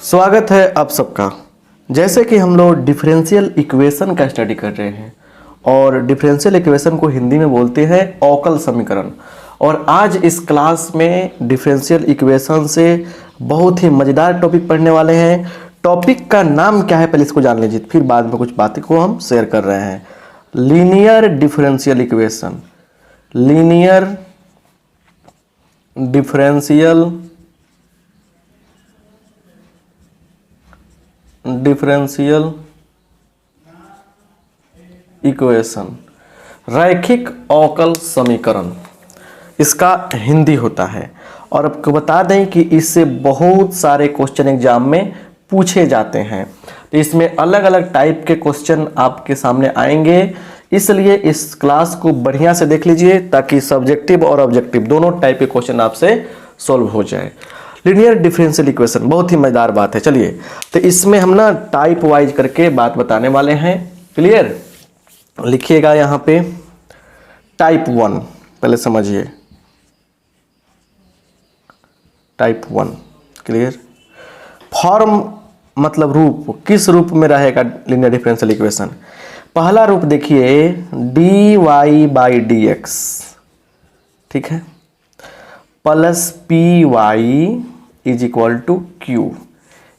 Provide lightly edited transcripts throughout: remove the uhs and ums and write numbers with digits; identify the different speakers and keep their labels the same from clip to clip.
Speaker 1: स्वागत है आप सबका। जैसे कि हम लोग डिफरेंशियल इक्वेशन का स्टडी कर रहे हैं और डिफरेंशियल इक्वेशन को हिंदी में बोलते हैं अवकल समीकरण। और आज इस क्लास में डिफरेंशियल इक्वेशन से बहुत ही मज़ेदार टॉपिक पढ़ने वाले हैं। टॉपिक का नाम क्या है पहले इसको जान लीजिए, फिर बाद में कुछ बातें को हम शेयर कर रहे हैं। Linear differential equation, linear differential equation, रैखिक अवकल समीकरण इसका हिंदी होता है। और आपको बता दें कि इससे बहुत सारे क्वेश्चन एग्जाम में पूछे जाते हैं। तो इसमें अलग अलग टाइप के क्वेश्चन आपके सामने आएंगे, इसलिए इस क्लास को बढ़िया से देख लीजिए ताकि सब्जेक्टिव और ऑब्जेक्टिव दोनों टाइप के क्वेश्चन आपसे सॉल्व हो जाए। लीनियर डिफरेंशियल इक्वेशन बहुत ही मजेदार बात है। चलिए, तो इसमें हम ना टाइप वाइज करके बात बताने वाले हैं। क्लियर? लिखिएगा यहाँ पे टाइप 1, पहले समझिए टाइप 1। क्लियर? फॉर्म मतलब रूप, किस रूप में रहेगा लीनियर डिफरेंशियल इक्वेशन? पहला रूप देखिए dy/dx, ठीक है, plus py is equal to q।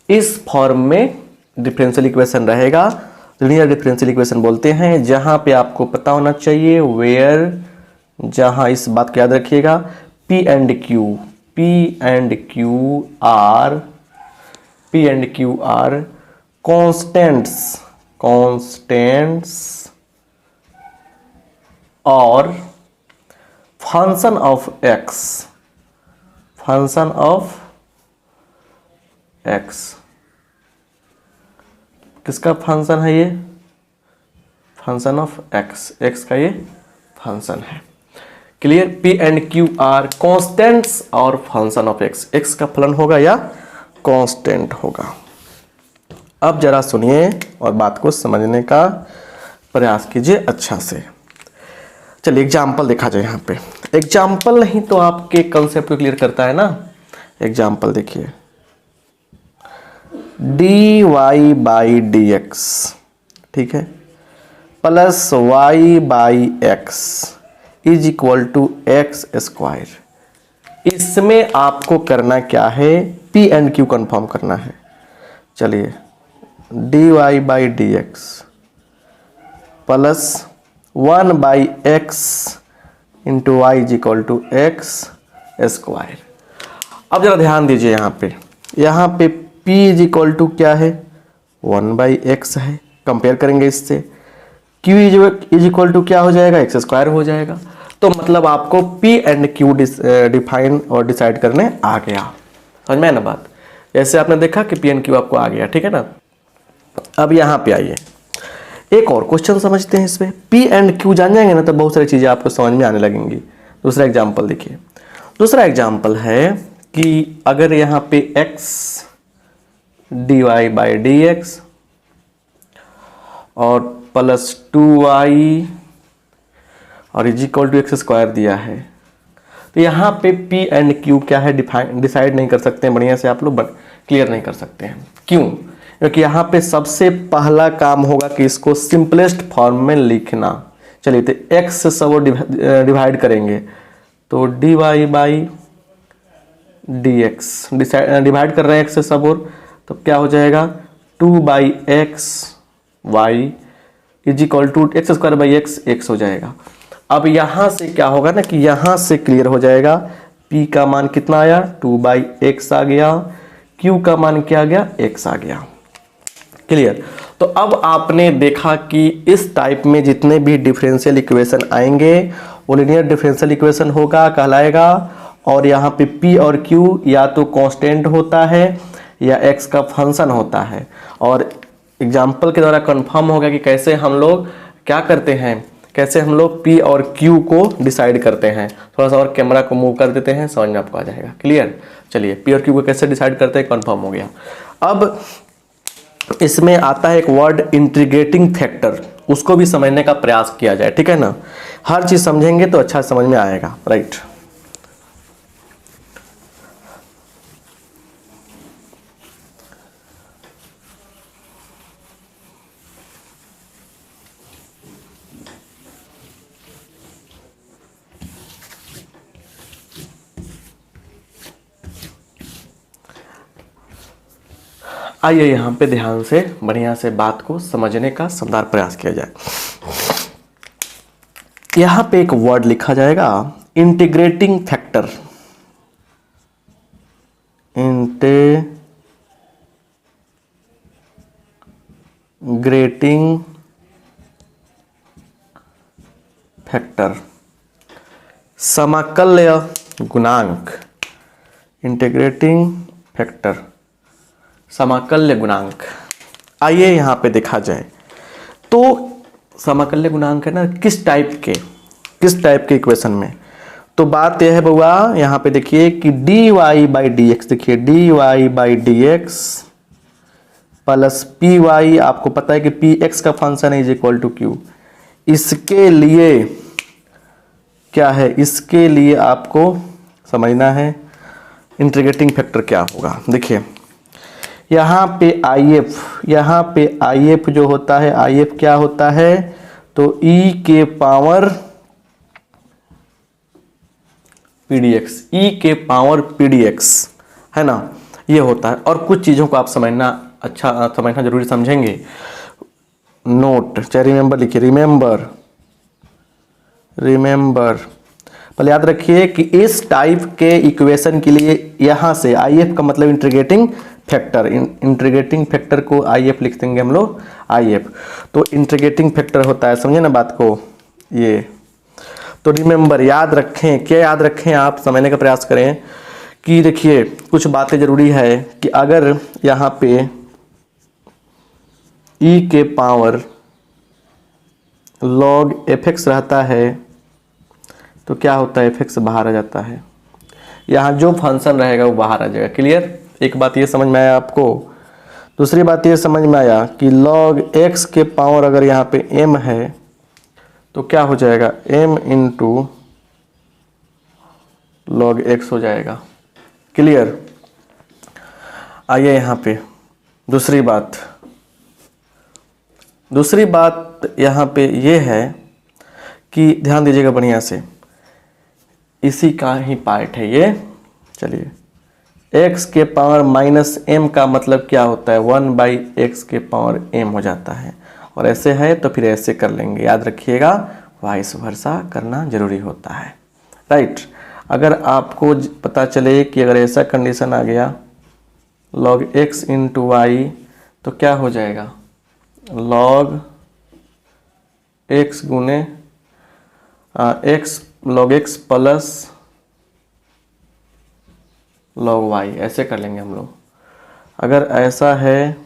Speaker 1: इस फॉर्म में डिफरेंशियल इक्वेशन रहेगा। लीनियर डिफरेंशियल इक्वेशन बोलते हैं। जहां पे आपको पता होना चाहिए वेयर, जहां इस बात को याद रखिएगा, p and q are constants और फंक्शन ऑफ x। किसका फंक्शन है ये? फंक्शन ऑफ x का ये फंक्शन है। Clear? p and q are constants और फंक्शन ऑफ x का फलन होगा या कांस्टेंट होगा। अब जरा सुनिए और बात को समझने का प्रयास कीजिए अच्छा से। चलिए एग्जाम्पल देखा जाए। यहाँ पे एग्जाम्पल नहीं तो आपके कंसेप्ट को क्लियर करता है ना। एग्जाम्पल देखिए dy/dx, ठीक है, plus y/x is equal to x²। इसमें आपको करना क्या है? p एंड q कंफर्म करना है। चलिए dy/dx plus 1/x into y is equal to x²। अब जरा ध्यान दीजिए यहाँ पे p इज इक्वल टू क्या है? 1/x है। कंपेयर करेंगे इससे, q इज इक्वल टू क्या हो जाएगा? x² हो जाएगा। तो मतलब आपको p एंड q डिफाइन और डिसाइड करने आ गया। समझ में ना बात? जैसे आपने देखा कि p एंड q आपको आ गया, ठीक है ना। अब यहाँ पे आइए, एक और क्वेश्चन समझते हैं। इसमें p एंड q जान जाएंगे ना तो बहुत सारी चीज़ें आपको समझ में आने लगेंगी। दूसरा एग्जाम्पल देखिए। दूसरा एग्जाम्पल है कि अगर यहाँ पे x dy/dx और प्लस 2y और इज इक्वल टू x² दिया है, तो यहाँ पे p एंड q क्या है डिसाइड नहीं कर सकते हैं, बढ़िया से आप लोग क्लियर नहीं कर सकते हैं। क्यों? क्योंकि यहाँ पे सबसे पहला काम होगा कि इसको सिंपलेस्ट फॉर्म में लिखना। चलिए, तो x से सब डिवाइड करेंगे तो dy/dx डिवाइड कर रहे हैं x से सब, और तो क्या हो जाएगा? 2/x y is equal to x² x हो जाएगा। अब यहाँ से क्या होगा ना कि यहाँ से क्लियर हो जाएगा। p का मान कितना आया? 2/x आ गया। q का मान क्या आ गया? x आ गया। क्लियर? तो अब आपने देखा कि इस टाइप में जितने भी डिफरेंशियल इक्वेशन आएंगे वो लीनियर डिफरेंशियल इक्वेशन होगा, कहलाएगा। और यहाँ पे p और q या तो कांस्टेंट होता है या x का फंक्शन होता है। और एग्जाम्पल के द्वारा कंफर्म होगा कि कैसे हम लोग क्या करते हैं, कैसे हम लोग p और q को डिसाइड करते हैं। थोड़ा सा और कैमरा को मूव कर देते हैं, समझ में आपको आ जाएगा। क्लियर? चलिए, p और q को कैसे डिसाइड करते हैं कंफर्म हो गया। अब इसमें आता है एक वर्ड इंटीग्रेटिंग फैक्टर, उसको भी समझने का प्रयास किया जाए, ठीक है ना। हर चीज समझेंगे तो अच्छा समझ में आएगा, राइट। आइए यहाँ पे ध्यान से बढ़िया से बात को समझने का शानदार प्रयास किया जाए। यहाँ पे एक वर्ड लिखा जाएगा इंटीग्रेटिंग फैक्टर। इंटीग्रेटिंग फैक्टर, समाकल्य गुणांक। इंटीग्रेटिंग फैक्टर, समाकल्य गुणांक। आइए यहाँ पे देखा जाए तो समाकल्य गुणांक है ना किस टाइप के इक्वेशन में। तो बात यह है बउआ, यहाँ पे देखिए कि dy बाई डी एक्स, देखिए dy by D x plus P Y, आपको पता है कि पी एक्स का फंक्शन है इज इक्वल टू क्यू। इसके लिए क्या है, इसके लिए आपको समझना है इंटीग्रेटिंग फैक्टर क्या होगा। देखिए यहाँ पे IF जो होता है, IF क्या होता है, तो e के पावर PDX है ना, ये होता है। और कुछ चीज़ों को आप समझना जरूरी समझेंगे। नोट चाहे रिमेंबर लिखिए, रिमेंबर पहले याद रखिए कि इस टाइप के इक्वेशन के लिए यहाँ से IF का मतलब इंटीग्रेटिंग फैक्टर, इंटीग्रेटिंग फैक्टर को IF लिख देंगे हम लोग IF। तो इंटीग्रेटिंग फैक्टर होता है, समझे ना बात को ये। तो रिमेंबर याद रखें, क्या याद रखें आप समझने का प्रयास करें कि देखिए कुछ बातें जरूरी है कि अगर यहाँ पे e के पावर log fx रहता है तो क्या होता है, fx बाहर आ जाता है, यहाँ जो फंक्शन रहेगा वो बाहर आ जाएगा। क्लियर, एक बात ये समझ में आया आपको। दूसरी बात ये समझ में आया कि log x के पावर अगर यहाँ पे m है तो क्या हो जाएगा, m इंटू log x हो जाएगा। क्लियर, आइए यहाँ पे दूसरी बात यहाँ पे ये है कि ध्यान दीजिएगा बढ़िया से, इसी का ही पार्ट है ये। चलिए x के पावर माइनस m का मतलब क्या होता है, 1 बाई एक्स के पावर m हो जाता है। और ऐसे है तो फिर ऐसे कर लेंगे, याद रखिएगा वाइस वर्सा करना जरूरी होता है, राइट। अगर आपको पता चले कि अगर ऐसा कंडीशन आ गया log x इंटू वाई तो क्या हो जाएगा, log x गुने log x plus log y, ऐसे कर लेंगे हम लोग। अगर ऐसा है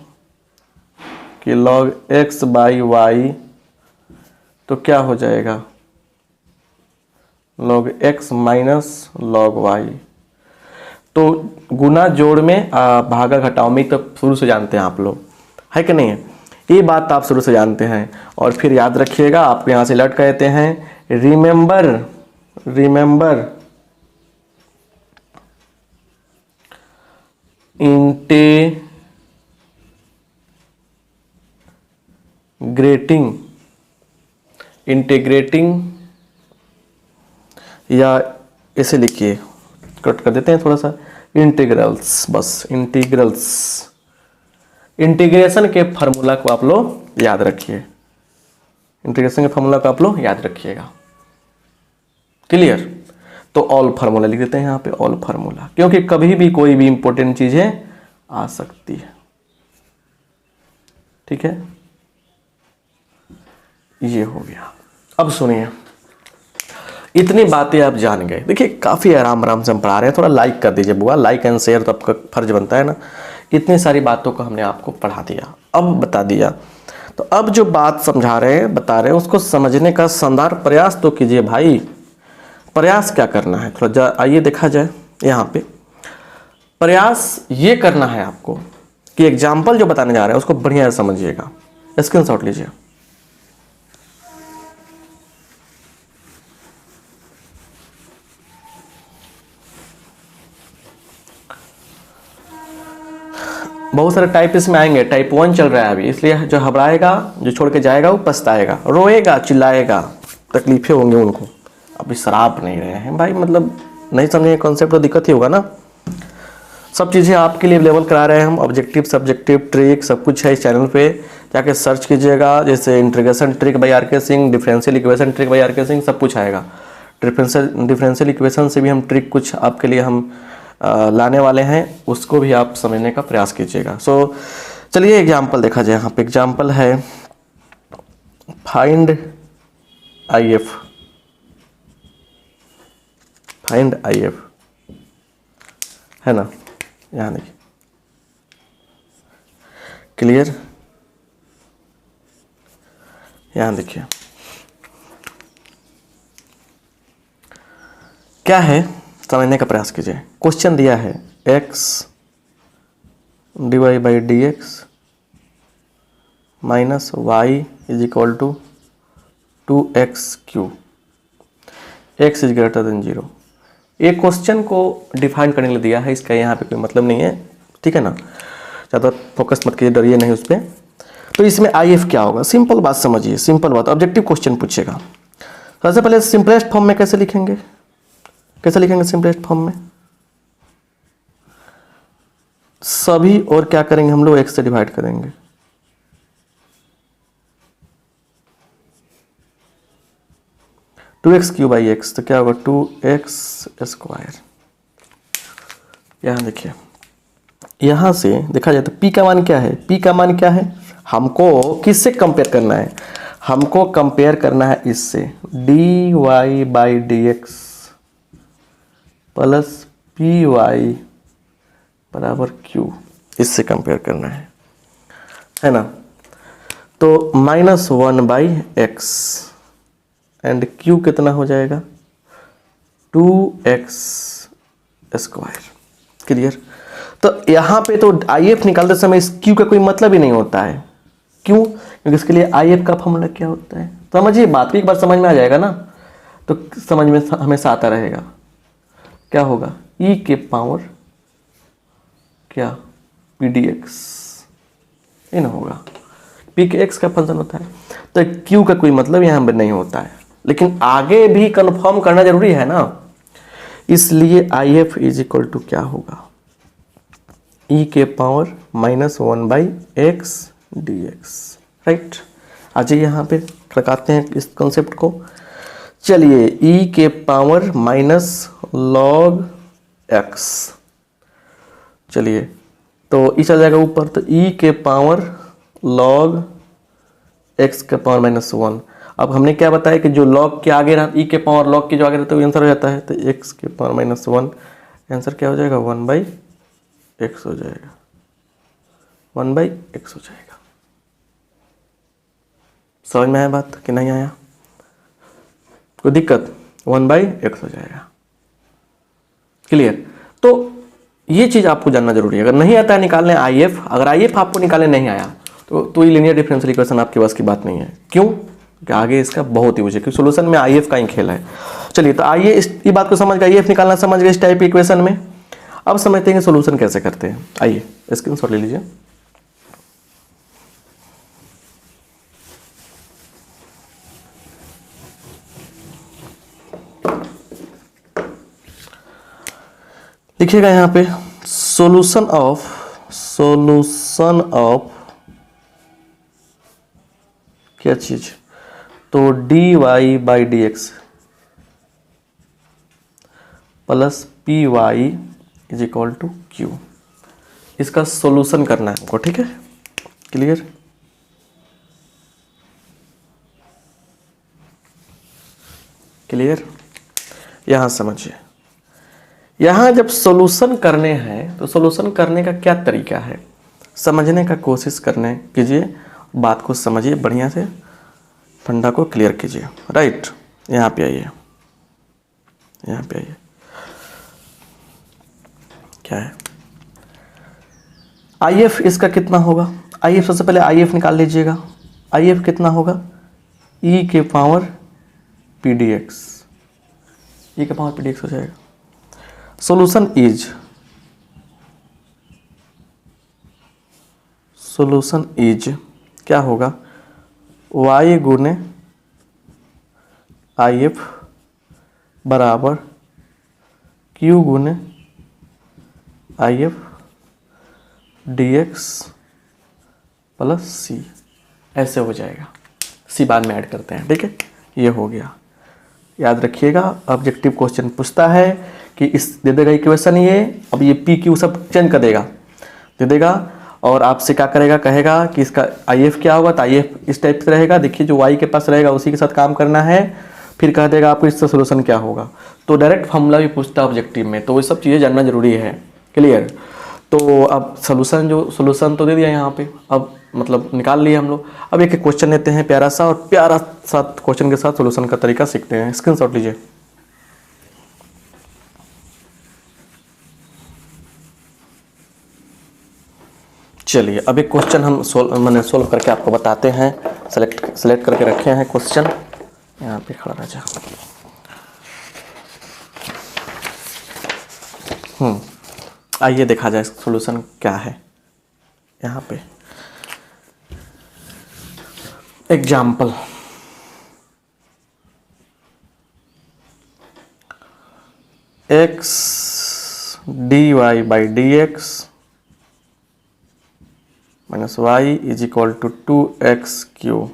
Speaker 1: कि log x बाई y तो क्या हो जाएगा, log x minus log y। तो गुना जोड़ में भागा घटाव में तो शुरू से जानते हैं आप लोग, है कि नहीं, ये बात आप शुरू से जानते हैं। और फिर याद रखिएगा आपको यहाँ से लट कहते हैं रिमेंबर इंटीग्रेटिंग या ऐसे लिखिए, कट कर देते हैं थोड़ा सा, इंटीग्रल्स, बस इंटीग्रेशन के फार्मूला को आप लोग याद रखिए, रखिएगा। क्लियर, तो ऑल फार्मूला लिख देते हैं यहाँ पे, ऑल फार्मूला, क्योंकि कभी भी कोई भी इंपॉर्टेंट चीजें आ सकती है। ठीक है, ये हो गया। अब सुनिए, इतनी बातें आप जान गए। देखिए काफी आराम से हम पढ़ा रहे हैं, थोड़ा लाइक कर दीजिए बुआ, लाइक एंड शेयर तो आपका फर्ज बनता है ना। इतनी सारी बातों को हमने आपको पढ़ा दिया, अब बता दिया, तो अब जो बात समझा रहे हैं बता रहे हैं उसको समझने का शानदार प्रयास तो कीजिए भाई। प्रयास क्या करना है, थोड़ा आइए देखा जाए। यहाँ पे प्रयास ये करना है आपको कि एग्जाम्पल जो बताने जा रहे हैं उसको बढ़िया से समझिएगा, स्क्रीनशॉट लीजिए। बहुत सारे टाइप इसमें आएंगे, टाइप 1 चल रहा है अभी, इसलिए जो घबराएगा, जो छोड़ के जाएगा वो पछताएगा, रोएगा, चिल्लाएगा, तकलीफें होंगी उनको। अभी शराब नहीं रहे हैं भाई, मतलब नहीं समझेंगे कॉन्सेप्ट तो दिक्कत ही होगा ना। सब चीज़ें आपके लिए अवेलेबल करा रहे हैं हम, ऑब्जेक्टिव सब्जेक्टिव ट्रिक सब कुछ है इस चैनल पे, जाके सर्च कीजिएगा। जैसे integration trick by R K Singh, differential equation trick by R K Singh, सब कुछ आएगा। डिफरेंशियल इक्वेशन से भी हम ट्रिक कुछ आपके लिए हम लाने वाले हैं, उसको भी आप समझने का प्रयास कीजिएगा। सो चलिए एग्जाम्पल देखा जाए। यहाँ पे एग्जाम्पल है find I F, find I F है ना, यहाँ देखिए क्लियर, यहाँ देखिए क्या है, समझने का प्रयास कीजिए। क्वेश्चन दिया है x dy by D x minus Y is equal to 2x³ x is greater than 0। एक क्वेश्चन को डिफाइन करने के लिए दिया है, इसका यहाँ पे कोई मतलब नहीं है, ठीक है ना, ज़्यादा फोकस मत कीजिए, डरिए नहीं उस पर। तो इसमें आई एफ क्या होगा, सिंपल बात समझिए, सिंपल बात, ऑब्जेक्टिव क्वेश्चन पूछेगा। सबसे पहले सिंपलेस्ट फॉर्म में कैसे लिखेंगे, कैसे लिखेंगे सिंपलेस्ट फॉर्म में, सभी और क्या करेंगे हम लोग x से डिवाइड करेंगे। Two X cube by X, तो क्या होगा 2x²। यहां देखिए, यहां से देखा जाए तो p का मान क्या है, p का मान क्या है, हमको किससे कंपेयर करना है, हमको कंपेयर करना है इससे dy by D x plus P Y बराबर q, इससे कंपेयर करना है ना। तो -1/x एंड q कितना हो जाएगा 2x²। क्लियर। तो यहाँ पे तो आई एफ निकालते समय इस q का कोई मतलब ही नहीं होता है, क्यों, क्योंकि इसके लिए आई एफ का फॉर्मूला क्या होता है, समझिए बात को, एक बार समझ में आ जाएगा ना तो समझ में हमेशा आता रहेगा। क्या होगा e के पावर क्या पी डी एक्स, ये ना होगा, p के x का फंक्शन होता है, तो q का कोई मतलब यहाँ पर नहीं होता है, लेकिन आगे भी कंफर्म करना जरूरी है ना, इसलिए I F is equal to क्या होगा e के पावर -1/x dx। राइट, आ जाइए यहाँ पे लगाते हैं इस कॉन्सेप्ट को। चलिए e के पावर -log x, चलिए तो e चल जाएगा ऊपर, तो e के पावर log x के पावर -1। अब हमने क्या बताया कि जो log के आगे रहा, e के पावर log के जो आगे रहता है वो आंसर हो जाता है, तो x के पावर -1 आंसर क्या हो जाएगा 1/x हो जाएगा, 1/x हो जाएगा। समझ में आया बात कि नहीं आया, कोई दिक्कत, 1/x हो जाएगा। क्लियर। तो ये चीज आपको जानना जरूरी है, अगर नहीं आता है निकालने आई एफ, अगर आई एफ आपको निकालने नहीं आया तो ये लीनियर डिफरेंशियल इक्वेशन आपके पास की बात नहीं है। क्यों, कि आगे इसका बहुत यूज है, क्योंकि सोल्यूशन में आई एफ का ही खेल है। चलिए तो आइए ये बात को समझ गए, आई एफ निकालना समझ गए इस टाइप की इक्वेशन में। अब समझते हैं कि सोल्यूशन कैसे करते हैं। आइए स्क्रीनशॉट ले लीजिए। लिखिएगा यहाँ पे सॉल्यूशन ऑफ क्या चीज, तो dy by D x plus P Y is equal to Q, इसका सॉल्यूशन करना है हमको, ठीक है। क्लियर। क्लियर, यहां समझिए, यहाँ जब सॉल्यूशन करने हैं तो सॉल्यूशन करने का क्या तरीका है, समझने का कोशिश करने कीजिए, बात को समझिए बढ़िया से, फंडा को क्लियर कीजिए। राइट, यहाँ पे आइए, यहाँ पे आइए, क्या है आई एफ, इसका कितना होगा, आई एफ सबसे पहले आई एफ निकाल लीजिएगा। आई एफ कितना होगा e के power P D x, e के पावर पी डी एक्स हो जाएगा। सॉल्यूशन इज क्या होगा y गुने आई एफ बराबर q गुने I F D x plus C, ऐसे हो जाएगा। सी बाद में ऐड करते हैं, ठीक है। ये हो गया, याद रखिएगा। ऑब्जेक्टिव क्वेश्चन पूछता है कि इस दे देगा इक्वेशन ये, अब ये पी क्यू सब चेंज कर देगा, दे देगा और आपसे क्या करेगा, कहेगा कि इसका आई एफ क्या होगा, तो आई एफ इस टाइप से रहेगा। देखिए जो वाई के पास रहेगा उसी के साथ काम करना है, फिर कह देगा आपको इसका सोल्यूशन क्या होगा। तो डायरेक्ट फॉर्मूला भी पूछता है ऑब्जेक्टिव में, तो ये सब चीज़ें जानना जरूरी है। क्लियर। तो अब सोल्यूशन तो दे दिया यहाँ पे, अब मतलब निकाल लिए हम लोग। अब एक क्वेश्चन लेते हैं प्यारा सा, और प्यारा सा क्वेश्चन के साथ सोल्यूशन का तरीका सीखते हैं। स्क्रीनशॉट लीजिए। चलिए अब एक क्वेश्चन हम सोल्व करके आपको बताते हैं। सेलेक्ट करके रखे हैं क्वेश्चन, यहाँ पे खड़ा रह जा। आइए देखा जाए सॉल्यूशन क्या है। यहाँ पे example, x d Y by D x minus Y is equal to 2x q,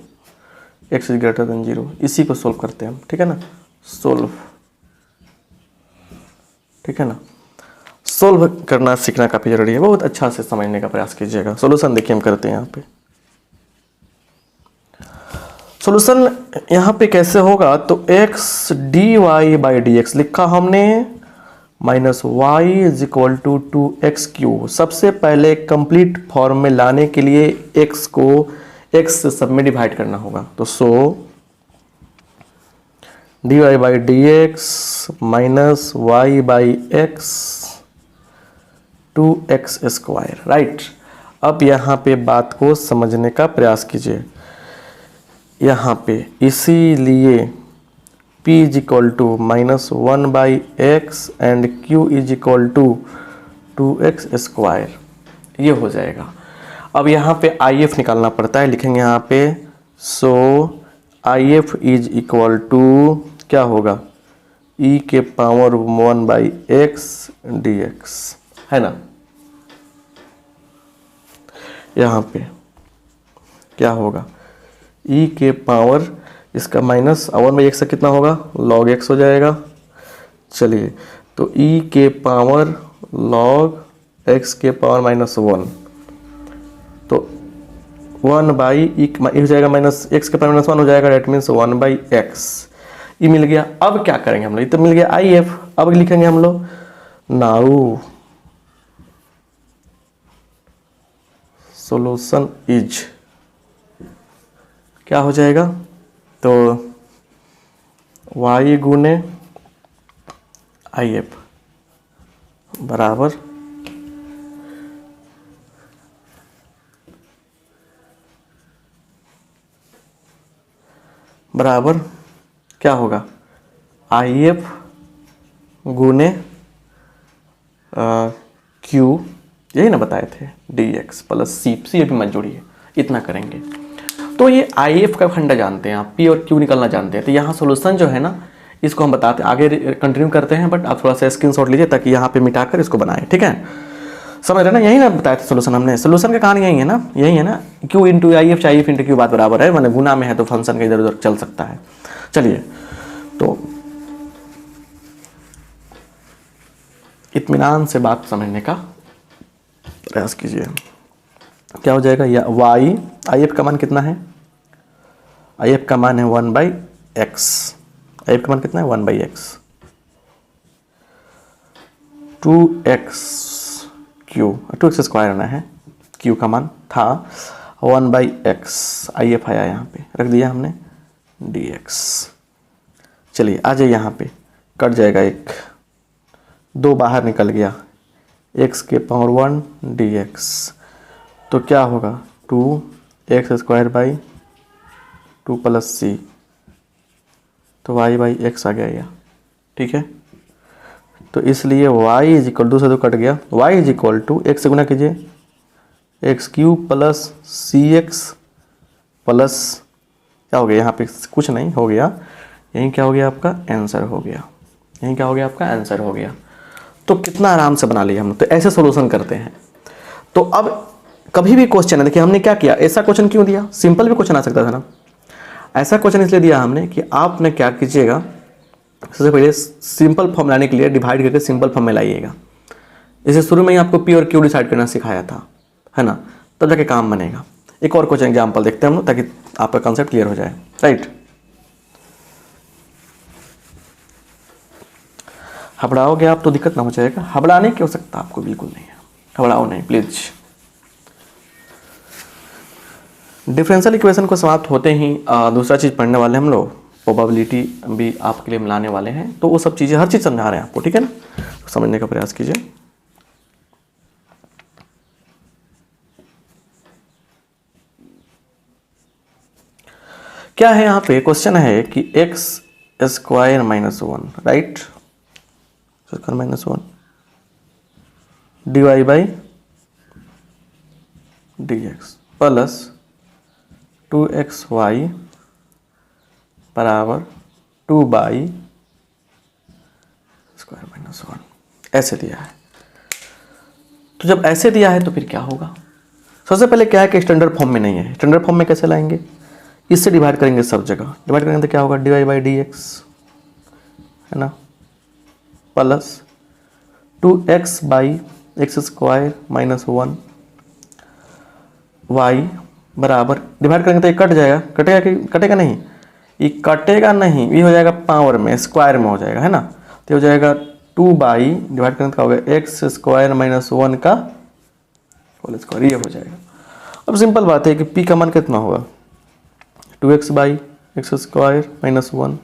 Speaker 1: x is greater than 0। इसी को सोल्व करते हैं हम, ठीक है ना। सोल्व, ठीक है ना। सोल्व करना सीखना काफ़ी जरूरी है, बहुत अच्छा से समझने का प्रयास कीजिएगा। सॉल्यूशन देखिए हम करते हैं यहाँ पे। सॉल्यूशन यहाँ पे कैसे होगा, तो x d Y by D x लिखा हमने, minus Y is equal to 2x q. सबसे पहले कंप्लीट फॉर्म में लाने के लिए x को x से सब में डिवाइड करना होगा। तो so D Y by D x minus Y by X 2x square, right. अब यहाँ पे बात को समझने का प्रयास कीजिए। यहाँ पे इसीलिए p is equal to minus 1 by x and q is equal to 2x square, ये हो जाएगा। अब यहाँ पे आई एफ निकालना पड़ता है, लिखेंगे यहाँ पे so I F is equal to क्या होगा, e के power 1 by X D x, है ना। यहाँ पे क्या होगा, e के पावर इसका माइनस 1 बाई एक्स से कितना होगा, लॉग एक्स हो जाएगा। चलिए तो e के पावर लॉग एक्स के पावर माइनस 1, तो 1 बाई ई हो जाएगा माइनस एक्स के पावर माइनस 1 हो जाएगा, डेट मीन्स 1 बाई एक्स। ई मिल गया। अब क्या करेंगे हम लोग, ये तो मिल गया आई एफ। अब लिखेंगे हम लोग नाउ सॉल्यूशन इज, क्या हो जाएगा, तो y गुने आई एफ बराबर क्या होगा, आई एफ गुने क्यू, यही ना बताए थे, डी एक्स प्लस सी, सी भी मत जोड़िए, इतना करेंगे। तो ये आई एफ का फंडा जानते हैं आप, पी और क्यू निकलना जानते हैं। तो यहाँ सोल्यूशन जो है ना, इसको हम बताते हैं, आगे कंटिन्यू करते हैं, बट आप थोड़ा सा स्क्रीनशॉट लीजिए ताकि यहाँ पे मिटाकर इसको बनाएं, ठीक है। समझ रहे ना, यही ना बताया था सोल्यूशन हमने। सोल्यूशन का कहानी यही है ना, यही है ना, Q into I F, I F into Q बात बराबर है, मैंने गुना में है तो फंक्शन का इधर उधर चल सकता है। चलिए तो इत्मीनान से बात समझने का प्रयास कीजिए। क्या हो जाएगा, या वाई, आई एफ का मान कितना है, आई एफ का मान है 1 बाई एक्स, आई एफ का मान कितना है 1 by X, 2x Q, 2x square आना है, क्यू का मान था 1 बाई एक्स, आई एफ आया यहाँ पे, रख दिया हमने dx। चलिए आ जाइए यहाँ पे, कट जाएगा एक, 2 बाहर निकल गया, x के पावर 1 dx, तो क्या होगा 2x स्क्वायर बाई 2 प्लस सी, तो y बाई एक्स आ गया यह, ठीक है। तो इसलिए y इज इक्वल टू, से तो कट गया, y is equal to x से गुना कीजिए, x cube plus c x plus, क्या हो गया यहाँ पे, कुछ नहीं हो गया, यहीं क्या हो गया आपका आंसर हो गया, यहीं क्या हो गया आपका आंसर हो गया। तो कितना आराम से बना लिया हम। तो ऐसे सोल्यूशन करते हैं। तो अब कभी भी क्वेश्चन है, देखिए हमने क्या किया, ऐसा क्वेश्चन क्यों दिया, सिंपल भी क्वेश्चन आ सकता था ना। ऐसा क्वेश्चन इसलिए दिया हमने कि आपने क्या कीजिएगा, सबसे पहले सिंपल फॉर्म लाने के लिए डिवाइड करके सिंपल फॉर्म में लाइएगा। जैसे शुरू में ही आपको पी और क्यू डिसाइड करना सिखाया था, है ना, तब जाके काम बनेगा। एक और क्वेश्चन एग्जाम्पल देखते हैं हम लोग, ताकि आपका कंसेप्ट क्लियर हो जाए। राइट, हबड़ाओगे आप तो दिक्कत ना हो जाएगा। हबड़ाने की आवश्यकता आपको बिल्कुल नहीं है, हबड़ाओ नहीं प्लीज। डिफरेंशियल इक्वेशन को समाप्त होते ही दूसरा चीज़ पढ़ने वाले हम लोग, प्रोबेबिलिटी भी आपके लिए मिलाने वाले हैं। तो वो सब चीज़ें, हर चीज़ समझा रहे हैं आपको, ठीक है ना, तो समझने का प्रयास कीजिए। क्या है यहाँ पे क्वेश्चन है कि x square minus one, right, square minus one d Y by D x plus 2xy बराबर 2 बाई स्क्वायर माइनस वन, ऐसे दिया है। तो जब ऐसे दिया है तो फिर क्या होगा, सबसे पहले क्या है कि स्टैंडर्ड फॉर्म में नहीं है। स्टैंडर्ड फॉर्म में कैसे लाएंगे, इससे डिवाइड करेंगे, सब जगह डिवाइड करेंगे तो क्या होगा, d Y by D x, है ना, plus 2x by x square minus one y बराबर, डिवाइड करेंगे तो ये कट जाएगा, कटेगा कि कटेगा नहीं, ये कटेगा नहीं, ये हो जाएगा पावर में, स्क्वायर में हो जाएगा, है ना। तो हो जाएगा 2 बाई, डिवाइड करेंगे तो क्या होगा, एक्स स्क्वायर माइनस वन का होल स्क्वायर, ये हो जाएगा। अब सिंपल बात है कि p का मान कितना होगा, 2x by x square minus one,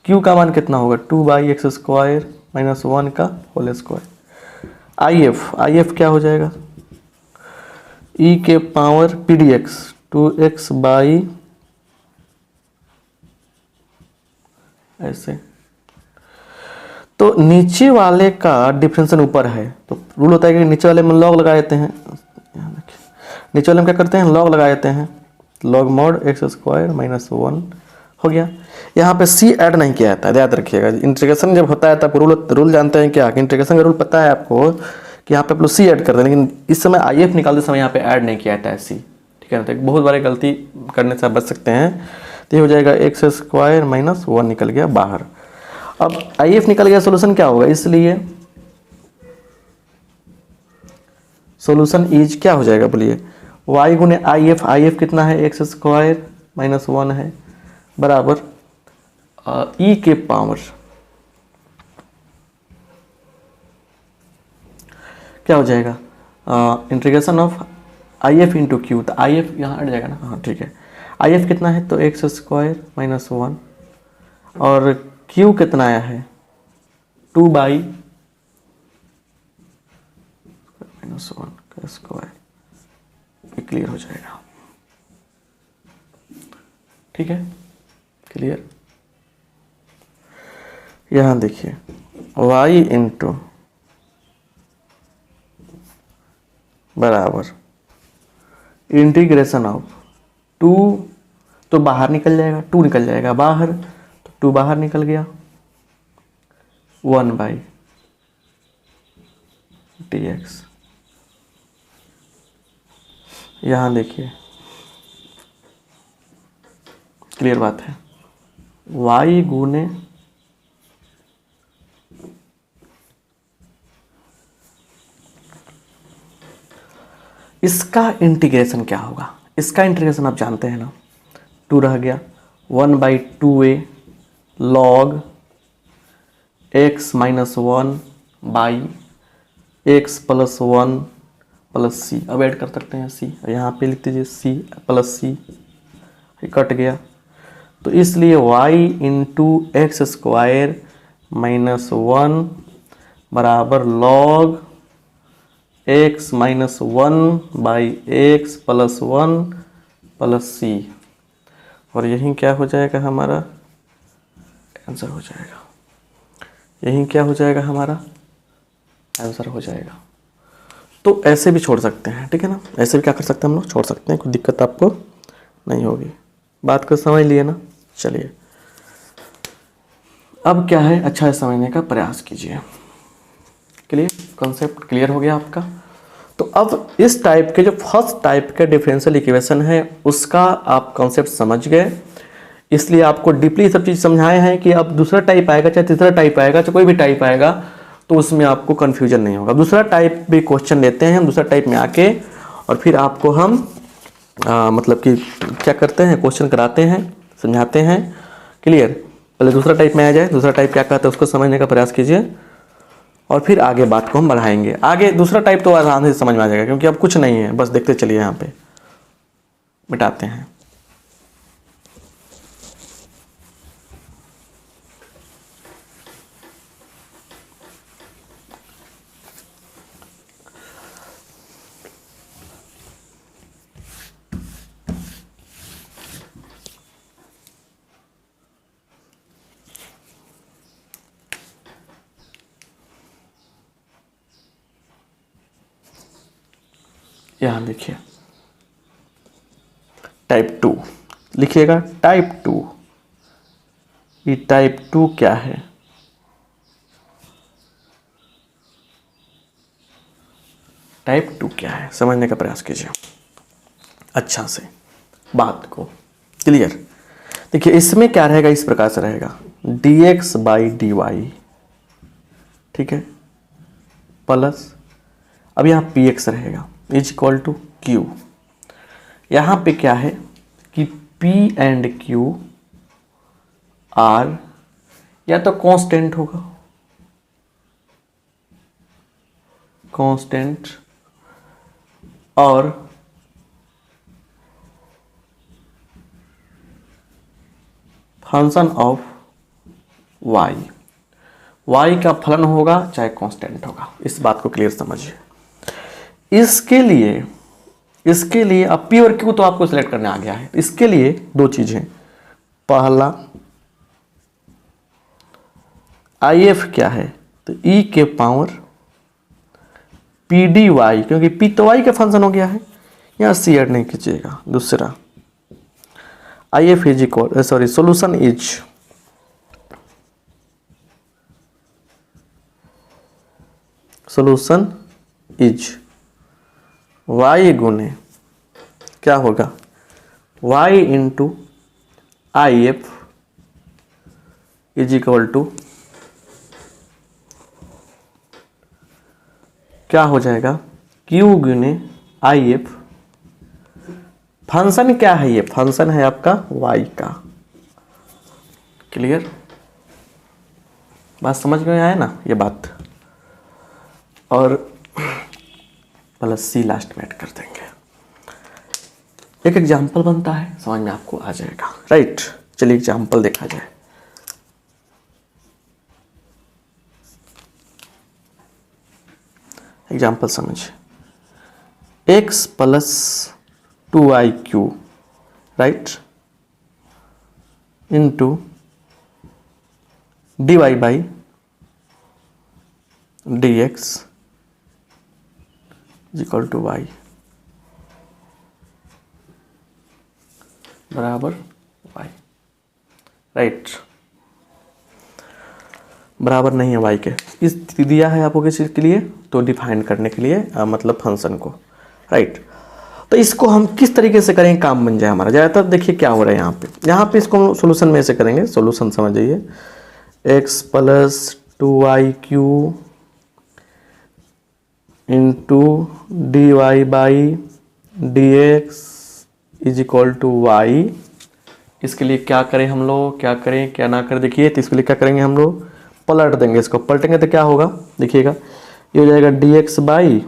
Speaker 1: q का मान कितना होगा, 2 by x square minus one का होल स्क्वायर। if क्या हो जाएगा, e के power P D x 2x by ऐसे। तो नीचे वाले का डिफरेंशियल ऊपर है, तो रूल होता है कि नीचे वाले में लॉग लगा देते हैं, नीचे वाले में क्या करते हैं, लॉग लगा देते हैं, log mod x square minus one हो गया। यहाँ पे c ऐड नहीं किया जाता है, याद रखिएगा। इंटीग्रेशन जब होता है तब रूल जानते हैं क्या, कि इंटीग्रेशन का रूल पता है आपको कि यहाँ पे आप लोग c ऐड करते हैं, लेकिन इस समय IF निकालते समय यहाँ पे ऐड नहीं किया जाता है c, ठीक है ना। तो एक बहुत बड़ी गलती करने से आप बच सकते हैं। तो ये हो जाएगा एक्स स्क्वायर माइनस वन निकल गया बाहर। अब IF निकल गया, सोल्यूशन क्या होगा, इसलिए सोल्यूशन इज क्या हो जाएगा, बोलिए, y गुने IF कितना है, एक्स स्क्वायर माइनस वन है, बराबर e के पावर क्या हो जाएगा, integration of IF into Q. तो IF यहाँ हट जाएगा ना, हाँ ठीक है। IF कितना है, तो एक्स स्क्वायर माइनस वन, और Q कितना आया है, 2 बाई माइनस वन का स्क्वायर, क्लियर हो जाएगा, ठीक है, क्लियर। यहाँ देखिए y इंटू बराबर इंटीग्रेशन ऑफ 2, तो बाहर निकल जाएगा, 2 निकल जाएगा बाहर, तो 2 बाहर निकल गया, 1 बाई डी एक्स। यहाँ देखिए क्लियर बात है, y गुने इसका इंटीग्रेशन क्या होगा, इसका इंटीग्रेशन आप जानते हैं ना, 2 रह गया, 1 by 2a log x minus one by X plus one plus C. अब ऐड कर सकते हैं c, यहाँ पे लिख दीजिए c प्लस सी, कट गया। तो इसलिए y into X square minus one बराबर log x minus one by X plus one plus C, और यही क्या हो जाएगा, हमारा आंसर हो जाएगा, यही क्या हो जाएगा, हमारा आंसर हो जाएगा। तो ऐसे भी छोड़ सकते हैं, ठीक है ना, ऐसे भी क्या कर सकते हैं हम लोग, छोड़ सकते हैं, कोई दिक्कत आपको नहीं होगी। बात को समझ लिए ना। चलिए अब क्या है, अच्छा है समझने का प्रयास कीजिए। कॉन्सेप्ट क्लियर हो गया आपका। तो अब इस टाइप के जो फर्स्ट टाइप के डिफरेंशियल इक्वेशन है उसका आप कॉन्सेप्ट समझ गए, इसलिए आपको डीपली सब चीज़ समझाए हैं कि अब दूसरा टाइप आएगा चाहे तीसरा टाइप आएगा चाहे कोई भी टाइप आएगा तो उसमें आपको कन्फ्यूजन नहीं होगा। दूसरा टाइप भी क्वेश्चन लेते हैं हम दूसरा टाइप में आके, और फिर आपको हम मतलब कि क्या करते हैं, क्वेश्चन कराते हैं, समझाते हैं। क्लियर? पहले दूसरा टाइप में आ जाए, दूसरा टाइप क्या कहता है उसको समझने का प्रयास कीजिए, और फिर आगे बात को हम बढ़ाएंगे। आगे दूसरा टाइप तो आसान से समझ में आ जाएगा क्योंकि अब कुछ नहीं है, बस देखते चलिए। यहाँ पे मिटाते हैं। यहाँ देखिए टाइप 2 लिखिएगा। टाइप 2, ये टाइप 2 क्या है? टाइप 2 क्या है समझने का प्रयास कीजिए अच्छा से बात को। क्लियर? देखिए इसमें क्या रहेगा, इस प्रकार से रहेगा dx बाई dy, ठीक है, प्लस अब यहाँ px रहेगा इज इक्वल टू q। यहाँ पे क्या है कि p एंड q आर या तो कांस्टेंट होगा, कांस्टेंट, और फंक्शन ऑफ y, y का फलन होगा चाहे कांस्टेंट होगा। इस बात को क्लियर समझिए। इसके लिए अब p और q तो आपको सिलेक्ट करने आ गया है। इसके लिए दो चीजें, पहला if क्या है तो e के पावर पी डी वाई, क्योंकि p तो y का फंक्शन हो गया है, यहाँ c ऐड नहीं कीजिएगा। दूसरा if is equal solution is y गुने क्या होगा y into if is equal to क्या हो जाएगा q गुने if। फंक्शन क्या है, ये फंक्शन है आपका y का। क्लियर? बात समझ में आया ना ये बात? और प्लस सी लास्ट में ऐड कर देंगे। एक एग्जाम्पल बनता है, समझ में आपको आ जाएगा। राइट, चलिए एग्जाम्पल देखा जाए। एग्जाम्पल समझिए, x plus 2iq right into dy by dx is equal to y बराबर y। राइट, बराबर नहीं है y के। इस दिया है आपको किस चीज़ के लिए, तो डिफाइन करने के लिए मतलब फंक्शन को। राइट, तो इसको हम किस तरीके से करेंगे काम बन जाए हमारा। ज़्यादातर देखिए क्या हो रहा है यहाँ पे इसको हम सोल्यूशन में से करेंगे। सोल्यूशन समझ जाइए, x plus 2iq into d Y by D x is equal to y. इसके लिए क्या करें हम लोग, क्या करें क्या ना करें, देखिए। तो इसके लिए क्या करेंगे हम लोग, पलट देंगे इसको। पलटेंगे तो क्या होगा देखिएगा, ये हो जाएगा d x by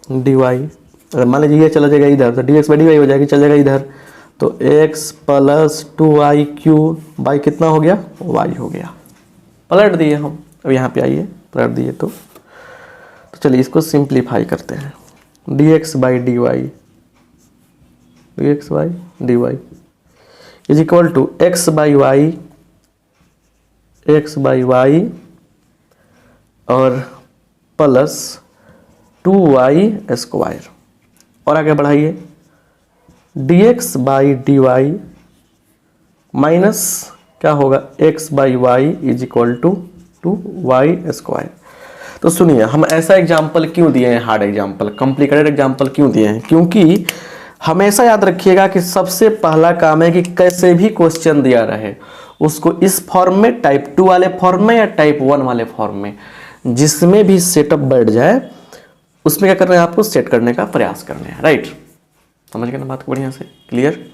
Speaker 1: d y. अगर मान लीजिए ये चला जाएगा इधर तो d x by d y हो जाएगी, चल जाएगा इधर तो x प्लस 2iq बाई कितना हो गया, y हो गया। पलट दिए हम, अब यहाँ पे आइए पलट दिए तो चलिए इसको सिंप्लीफाई करते हैं। dx by d y, dx by d y is equal to x by y और प्लस 2y स्क्वायर। और आगे बढ़ाइए, dx by d y minus क्या होगा x by y is equal to 2y²। तो सुनिए, हम ऐसा एग्जाम्पल क्यों दिए हैं, हार्ड एग्जाम्पल, कॉम्प्लिकेटेड एग्जाम्पल क्यों दिए हैं, क्योंकि हमेशा याद रखिएगा कि सबसे पहला काम है कि कैसे भी क्वेश्चन दिया रहे उसको इस फॉर्म में, टाइप 2 वाले फॉर्म में या टाइप 1 वाले फॉर्म में, जिसमें भी सेटअप बैठ जाए उसमें क्या करना है, आपको सेट करने का प्रयास करना है। राइट, समझ गए ना बात को बढ़िया से, क्लियर।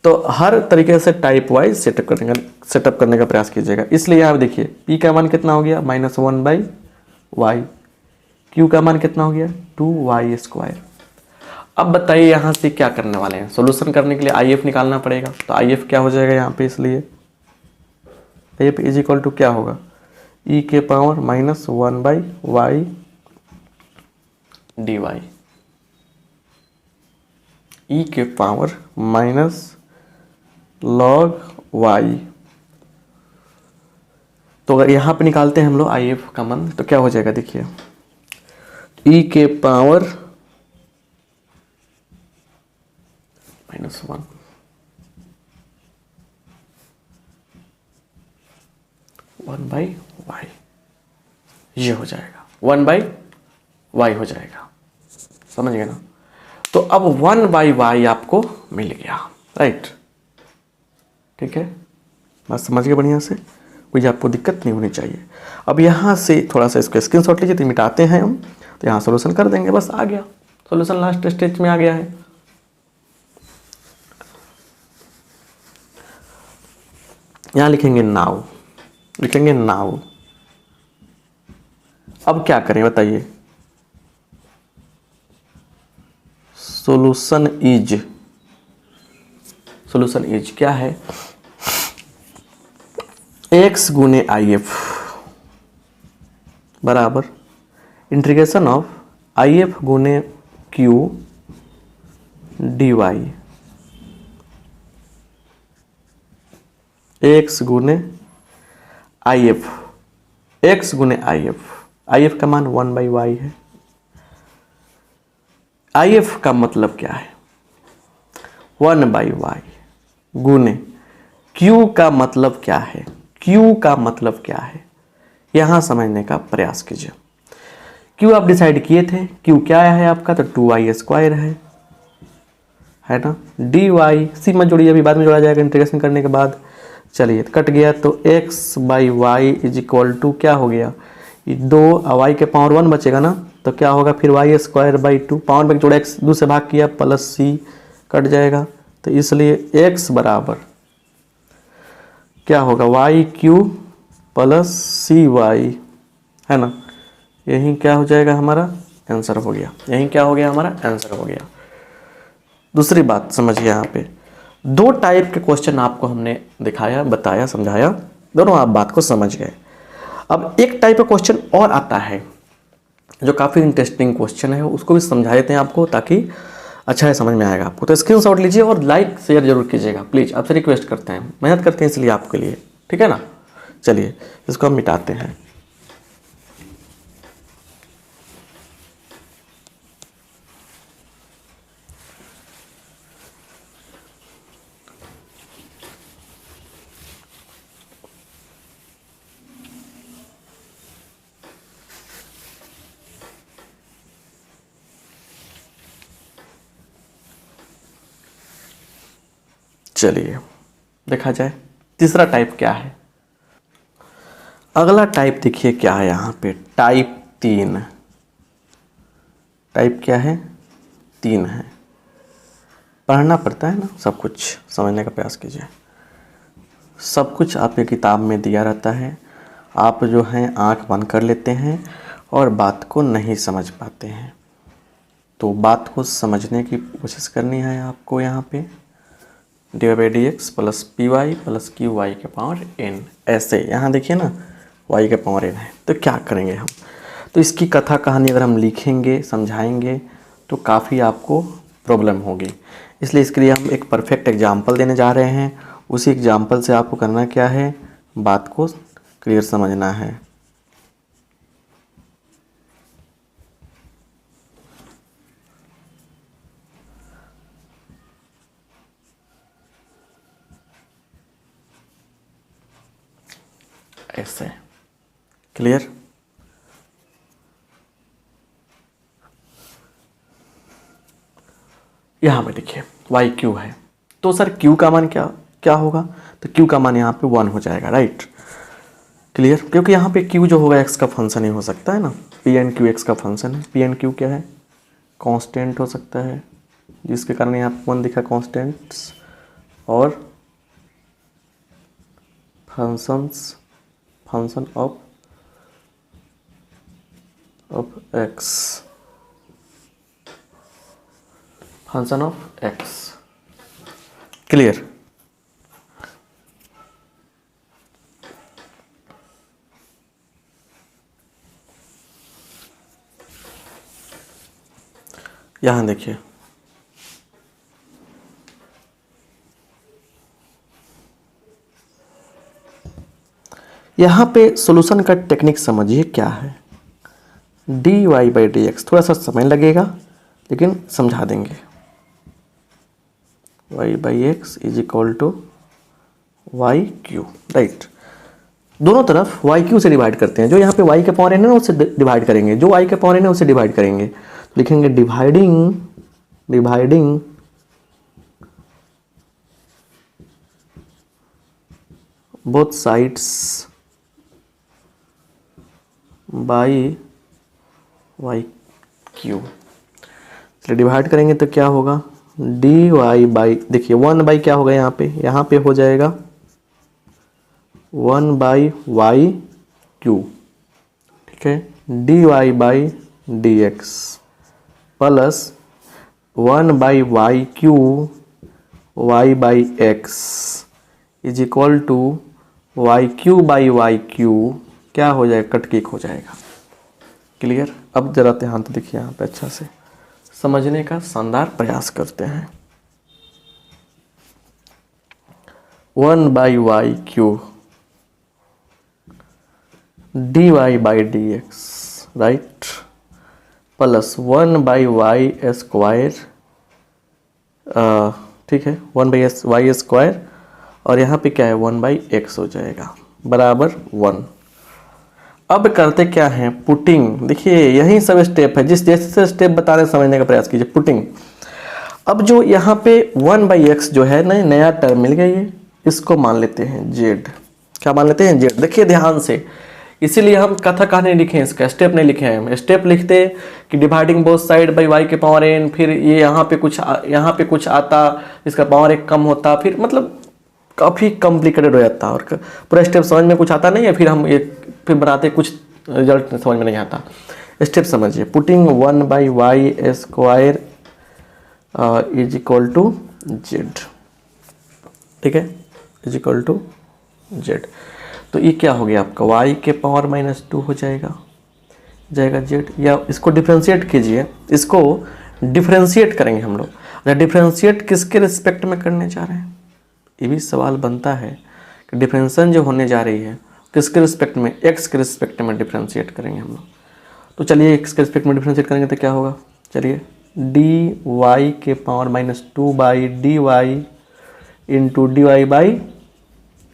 Speaker 1: तो हर तरीके से टाइप वाइज सेटअप करने का प्रयास कीजिएगा। इसलिए यहाँ देखिए पी का मान कितना हो गया, -1/y, क्यू का मान कितना हो गया, 2y²। अब बताइए यहाँ से क्या करने वाले हैं, सॉल्यूशन करने के लिए आई एफ निकालना पड़ेगा। तो आई एफ क्या हो जाएगा यहाँ पे, इसलिए I F is equal to क्या होगा, e के पावर -1/y dy, e के पावर -log y। तो अगर यहाँ पे निकालते हैं हम लोग आई एफ का मान तो क्या हो जाएगा, देखिए e के पावर -1 1/y, ये हो जाएगा 1/y हो जाएगा, समझ गए ना। तो अब 1/y आपको मिल गया। राइट, ठीक है, बात समझ गए बढ़िया से, कोई आपको दिक्कत नहीं होनी चाहिए। अब यहाँ से थोड़ा सा इसको स्क्रीनशॉट लीजिए, तो मिटाते हैं हम, तो यहाँ सोल्यूशन कर देंगे, बस आ गया सोल्यूशन, लास्ट स्टेज में आ गया है। यहाँ लिखेंगे नाउ, लिखेंगे नाउ। अब क्या करें बताइए, सोल्यूशन इज क्या है, x गुने आई एफ बराबर इंटीग्रेशन ऑफ आई एफ गुने क्यू डी वाई, एक्स गुने आई एफ, एक्स गुने आई एफ का मान 1/y है। आई एफ का मतलब क्या है, 1/y गुने Q का मतलब क्या है, Q का मतलब क्या है, यहां समझने का प्रयास कीजिए। Q आप डिसाइड किए थे, Q क्या है आपका, तो 2y² है ना। dy सी मत जोड़िए, अभी बाद में जोड़ा जाएगा इंटीग्रेशन करने के बाद। चलिए कट गया, तो x/y इज इक्वल टू क्या हो गया, 2 y के पावर 1 बचेगा ना, तो क्या होगा फिर y²/2, पावर में जोड़ा x 2 से भाग किया, प्लस c कट जाएगा, तो इसलिए x बराबर क्या होगा, y³ प्लस cy, है ना। यही क्या हो जाएगा, हमारा आंसर हो गया, यही क्या हो गया, हमारा आंसर हो गया। दूसरी बात समझिए, यहाँ पे 2 टाइप के क्वेश्चन आपको हमने दिखाया, बताया, समझाया, दोनों आप बात को समझ गए। अब एक टाइप का क्वेश्चन और आता है जो काफ़ी इंटरेस्टिंग क्वेश्चन है, उसको भी समझा देते हैं आपको, ताकि अच्छा है, समझ में आएगा आपको। तो स्क्रीनशॉट लीजिए और लाइक शेयर जरूर कीजिएगा प्लीज़, आपसे रिक्वेस्ट करते हैं, मेहनत करते हैं इसलिए आपके लिए, ठीक है ना। चलिए इसको हम मिटाते हैं। चलिए देखा जाए तीसरा टाइप क्या है। अगला टाइप देखिए क्या है यहाँ पे, टाइप 3। टाइप क्या है, 3 है। पढ़ना पड़ता है ना, सब कुछ समझने का प्रयास कीजिए। सब कुछ आपके किताब में दिया रहता है, आप जो हैं आंख बंद कर लेते हैं और बात को नहीं समझ पाते हैं। तो बात को समझने की कोशिश करनी है आपको। यहाँ पे dx plus P y plus q y के पावर n, ऐसे यहाँ देखिए ना y के पावर n है। तो क्या करेंगे हम, तो इसकी कथा कहानी अगर हम लिखेंगे, समझाएंगे, तो काफ़ी आपको प्रॉब्लम होगी। इसलिए इसके लिए हम एक परफेक्ट एग्जाम्पल देने जा रहे हैं। उसी एग्जाम्पल से आपको करना क्या है, बात को क्लियर समझना है। ऐसे क्लियर। यहाँ पे देखिए वाई क्यू है, तो सर क्यू का मान क्या क्या होगा, तो क्यू का मान यहाँ पे 1 हो जाएगा, राइट। क्लियर, क्योंकि यहाँ पे क्यू जो होगा एक्स का फंक्शन ही हो सकता है ना, पी एन क्यू एक्स का फंक्शन है। पी एन क्यू क्या है, कांस्टेंट हो सकता है, जिसके कारण यहाँ पे 1 दिखा कांस्टेंट्स, और function of x, function of x. Clear. यहां देखिए यहां पे सॉल्यूशन का टेक्निक समझिए क्या है। D Y by D x, थोड़ा सा समय लगेगा लेकिन समझा देंगे। Y by x is equal to y q, right. दोनों तरफ वाई क्यू से डिवाइड करते हैं, जो यहाँ पे वाई के पावर एन है ना उससे डिवाइड करेंगे, जो वाई के पावर एन है उससे डिवाइड करेंगे। लिखेंगे dividing both sides by y q. चलिए डिवाइड करेंगे तो क्या होगा, डी वाई बाई, देखिए 1 बाई क्या होगा यहाँ पे हो जाएगा 1 बाई वाई क्यू, ठीक है। D Y by D x plus 1 by y q y by x is equal to y q by y q, क्या हो जाएगा, कट केक हो जाएगा। क्लियर। अब जरा ध्यान तो देखिए यहाँ पे अच्छा से समझने का शानदार प्रयास करते हैं। 1 by y q d Y by D x, right, plus 1 by y square, ठीक है, 1 बाई वाई स्क्वायर, और यहाँ पे क्या है 1 बाई एक्स हो जाएगा बराबर 1। अब करते क्या है, पुटिंग। देखिए यही सब स्टेप है, जिस जैसे स्टेप बताने समझने का प्रयास कीजिए। पुटिंग, अब जो यहाँ पे 1 बाई एक्स जो है नया टर्म मिल गई है, इसको मान लेते हैं जेड। क्या मान लेते हैं, जेड। देखिए ध्यान से, इसीलिए हम कथा कहानी लिखे, इसका स्टेप नहीं लिखे हैं। हम स्टेप लिखते कि dividing both side by y के पावर एन, फिर ये यहाँ पे कुछ आता, इसका पावर एक कम होता, फिर मतलब काफ़ी कॉम्प्लिकेटेड हो जाता, और पूरा स्टेप समझ में कुछ आता नहीं है, फिर हम ये फिर बनाते कुछ रिजल्ट समझ में नहीं आता। स्टेप समझिए, putting 1 by y square is equal to z, ठीक है, इज इक्वल टू जेड। तो ये क्या हो गया आपका, y के पावर -2 हो जाएगा जेड, या इसको डिफ्रेंशिएट कीजिए, इसको डिफ्रेंशिएट करेंगे हम लोग। डिफ्रेंशिएट किसके रिस्पेक्ट में करने जा रहे हैं, ये भी सवाल बनता है कि डिफरेंशिएशन जो होने जा रही है किसके रिस्पेक्ट में, x के रिस्पेक्ट में डिफ्रेंशिएट करेंगे हम लोग। तो चलिए x के रिस्पेक्ट में डिफ्रेंशिएट करेंगे तो क्या होगा, चलिए डी वाई के power -2 by d y into d Y by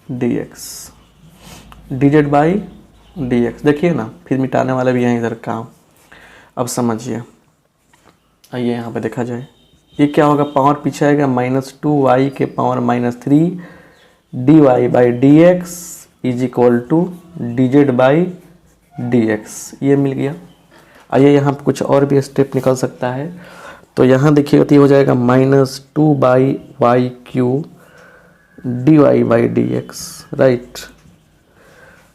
Speaker 1: D x d z by D x. देखिए ना, फिर मिटाने वाला भी है इधर काम। अब समझिए, आइए यहाँ पे देखा जाए, ये क्या होगा, पावर पीछे आएगा -2 वाई के power -3 d Y by D x is equal to d z by D x, ये मिल गया। आइए यहाँ पे कुछ और भी स्टेप निकल सकता है, तो यहाँ देखिएगा तो ये हो जाएगा -2 by y q d Y by D x, right,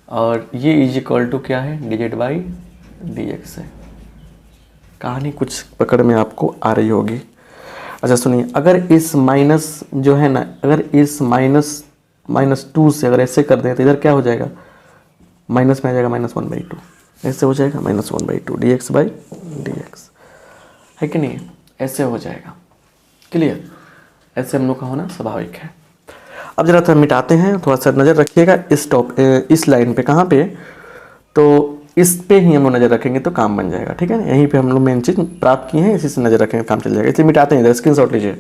Speaker 1: और ये इज इक्वल टू क्या है, d z by D x है। कहानी कुछ पकड़ में आपको आ रही होगी। अच्छा सुनिए, अगर इस माइनस जो है ना, अगर इस -2 से अगर ऐसे कर दें तो इधर क्या हो जाएगा, माइनस में आ जाएगा -1/2, ऐसे हो जाएगा -1/2 D x by D x, है कि नहीं, ऐसे हो जाएगा। क्लियर, ऐसे हम लोग का होना स्वाभाविक है। अब जरा थोड़ा मिटाते हैं, थोड़ा सा नज़र रखिएगा इस लाइन पे, कहाँ पे, तो इस पे ही हम लोग नज़र रखेंगे तो काम बन जाएगा, ठीक है ना। यहीं पे हम लोग मेन चीज़ प्राप्त की है, इसी से नज़र रखेंगे काम चल जाएगा। इसलिए मिटाते हैं, इधर स्क्रीनशॉट लीजिए।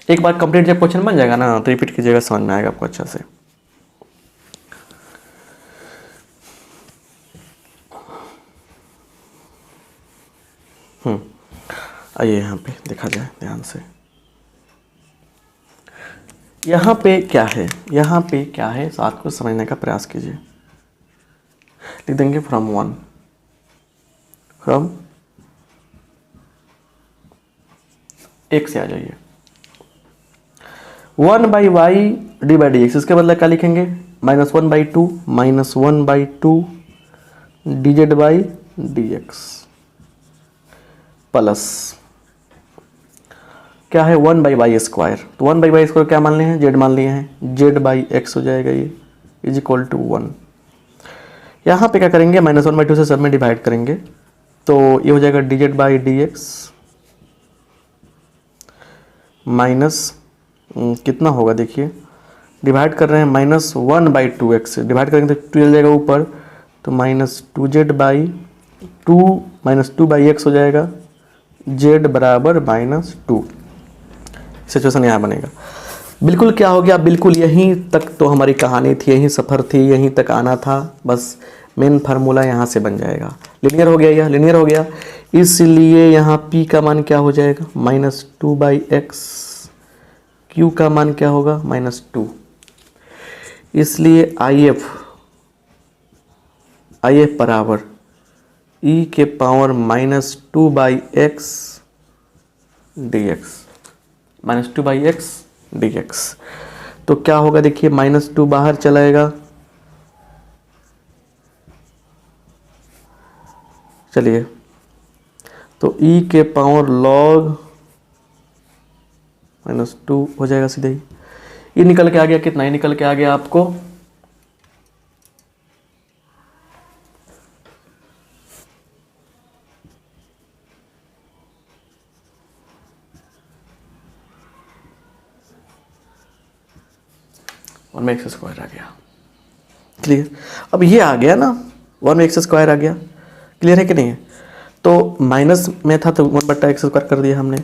Speaker 1: एक बार कंप्लीट जब क्वेश्चन बन जाएगा ना तो रिपीट कीजिएगा, समझ में आएगा आपको अच्छा से। आइए यहाँ पे देखा जाए ध्यान से। यहाँ पे क्या है, यहाँ पे क्या है, साथ को समझने का प्रयास कीजिए। लिख देंगे फ्रॉम 1, फ्रॉम एक से आ जाइए। 1/y /dx, इसके बदले क्या लिखेंगे, -1/2 -1/2 dz/dx प्लस क्या है 1/y²। तो 1/y² क्या मान लिए हैं, z मान लिए हैं, z/x हो जाएगा ये, इज इक्वल टू 1। यहाँ पे क्या करेंगे, -1/2 से सब में डिवाइड करेंगे, तो ये हो जाएगा dz/dx माइनस कितना होगा, देखिए डिवाइड कर रहे हैं -1/2x से, डिवाइड करेंगे तो 2 चल जाएगा ऊपर, तो -2z/2 -2/x हो जाएगा, z बराबर -2। सिचुएशन यहाँ बनेगा। बिल्कुल क्या हो गया, बिल्कुल यहीं तक तो हमारी कहानी थी, यहीं सफ़र थी, यहीं तक आना था, बस मेन फार्मूला यहाँ से बन जाएगा। लिनियर हो गया, यह लिनियर हो गया, इसलिए यहाँ p का मान क्या हो जाएगा, -2/x, q का मान क्या होगा, -2, इसलिए IF बराबर e के power -2/x dx, -2/x dx। तो क्या होगा, देखिए -2 बाहर चलाएगा, चलिए तो e के पावर log -2 हो जाएगा सीधे ही। ये निकल के आ गया, कितना, ये निकल के आ गया आपको 1/x² आ गया। क्लियर, अब ये आ गया ना 1/x² आ गया, क्लियर है कि नहीं है। तो माइनस में था तो 1/x² कर दिया हमने।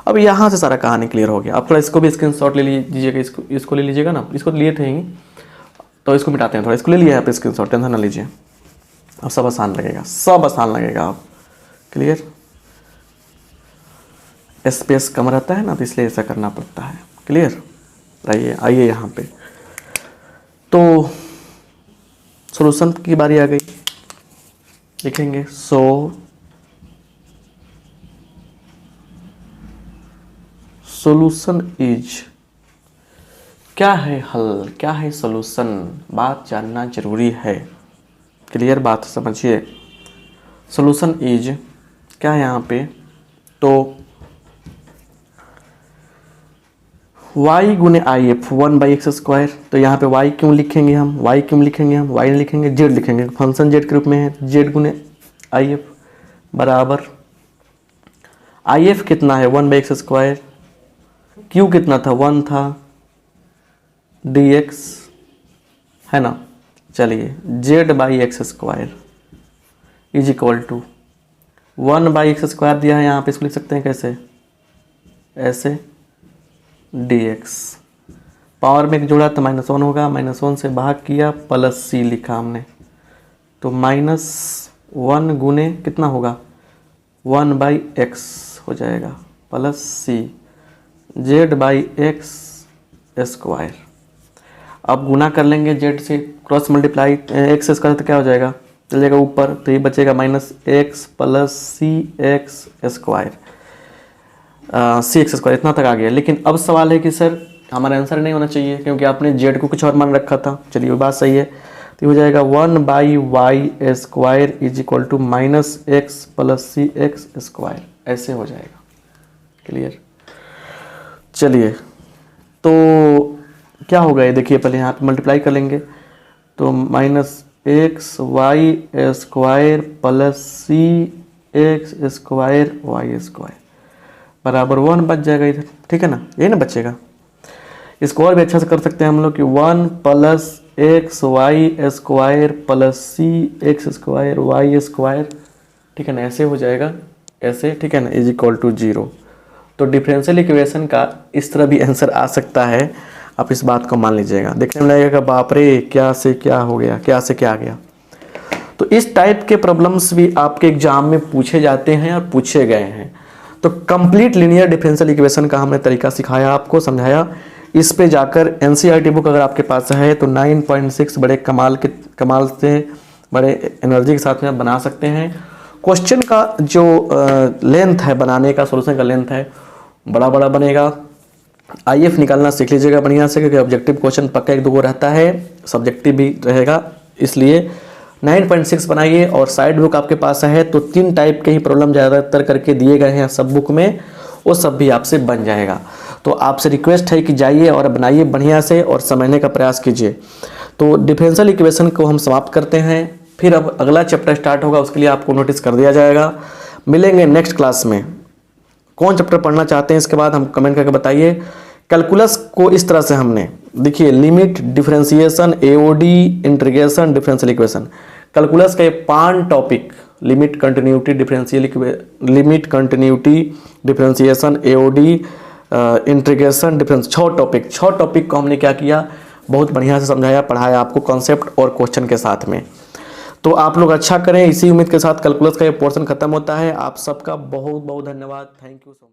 Speaker 1: अब यहाँ से सारा कहानी क्लियर हो गया। अब थोड़ा इसको भी स्क्रीनशॉट ले लीजिएगा, इसको ले लीजिएगा ना, इसको लिए थे ही, तो इसको मिटाते हैं, थोड़ा इसको ले लिया है आप स्क्रीनशॉट, टेंशन ना लीजिए, अब सब आसान लगेगा, सब आसान लगेगा अब। क्लियर, स्पेस कम रहता है ना, तो इसलिए ऐसा करना पड़ता है। क्लियर, आइए यहाँ पे, तो सॉल्यूशन की बारी आ गई, लिखेंगे सॉल्यूशन इज, क्या है हल, क्या है सॉल्यूशन, बात जानना जरूरी है। क्लियर, बात समझिए। सॉल्यूशन इज क्या है यहाँ पे, तो y गुने IF 1/x²। तो यहाँ पे y क्यों लिखेंगे हम, y नहीं लिखेंगे, z लिखेंगे, फंक्शन z के रूप में है, z गुने IF बराबर IF कितना है 1/x², q कितना था 1 था, dx है ना। चलिए z/x² is equal to 1/x² दिया है यहाँ पे, इसको लिख सकते हैं कैसे, ऐसे dx, पावर में जोड़ा तो -1 होगा, -1 से भाग किया, प्लस c लिखा हमने, तो -1 गुने कितना होगा 1/x हो जाएगा, प्लस c z/x²। अब गुना कर लेंगे z से, क्रॉस मल्टीप्लाई x² तो क्या हो जाएगा, चल जाएगा ऊपर, तो ये बचेगा -x प्लस cx², cx² इतना तक आ गया। लेकिन अब सवाल है कि सर हमारा आंसर नहीं होना चाहिए, क्योंकि आपने z को कुछ और मान रखा था। चलिए वो बात सही है, तो हो जाएगा 1/y² is equal to -x plus cx², ऐसे हो जाएगा। क्लियर, चलिए तो क्या होगा ये, देखिए पहले यहाँ पे मल्टीप्लाई कर लेंगे, तो -xy² प्लस cx² बराबर 1 बच जाएगा इधर, ठीक है ना, ये ना बचेगा। इसको और भी अच्छा से कर सकते हैं हम लोग कि 1 प्लस xy² प्लस cx²y², ठीक है ना, ऐसे हो जाएगा, ऐसे, ठीक है ना, इज इक्वल टू 0। तो डिफरेंशियल इक्वेशन का इस तरह भी आंसर आ सकता है, आप इस बात को मान लीजिएगा। देखने में लगेगा बाप रे क्या से क्या हो गया, क्या से क्या आ गया। तो इस टाइप के प्रॉब्लम्स भी आपके एग्जाम में पूछे जाते हैं और पूछे गए हैं। तो कंप्लीट लीनियर डिफरेंशियल इक्वेशन का हमने तरीका सिखाया, आपको समझाया। इस पे जाकर एनसीईआरटी बुक अगर आपके पास है तो 9.6 बड़े कमाल से बड़े एनर्जी के साथ में आप बना सकते हैं। क्वेश्चन का जो लेंथ है बनाने का, सॉल्यूशन का लेंथ है, बड़ा बड़ा बनेगा। आईएफ निकालना सीख लीजिएगा बढ़िया से, क्योंकि ऑब्जेक्टिव क्वेश्चन पक्का 1-2 रहता है, सब्जेक्टिव भी रहेगा, इसलिए 9.6 बनाइए। और साइड बुक आपके पास है तो 3 टाइप के ही प्रॉब्लम ज़्यादातर करके दिए गए हैं सब बुक में, वो सब भी आपसे बन जाएगा। तो आपसे रिक्वेस्ट है कि जाइए और बनाइए बढ़िया से और समझने का प्रयास कीजिए। तो डिफरेंशियल इक्वेशन को हम समाप्त करते हैं, फिर अब अगला चैप्टर स्टार्ट होगा, उसके लिए आपको नोटिस कर दिया जाएगा। मिलेंगे नेक्स्ट क्लास में। कौन चैप्टर पढ़ना चाहते हैं इसके बाद हम कमेंट करके बताइए। कैलकुलस को इस तरह से हमने देखिए, limit, differentiation, AOD, integration, differential equation. Calculus का ये 5 topic, limit, continuity, differentiation, AOD, integration, difference, 6 topic को हमने क्या किया, बहुत बढ़िया से समझाया, पढ़ाया आपको कॉन्सेप्ट और क्वेश्चन के साथ में। तो आप लोग अच्छा करें, इसी उम्मीद के साथ कैलकुलस का ये पोर्शन खत्म होता है। आप सबका बहुत बहुत धन्यवाद। Thank you so much.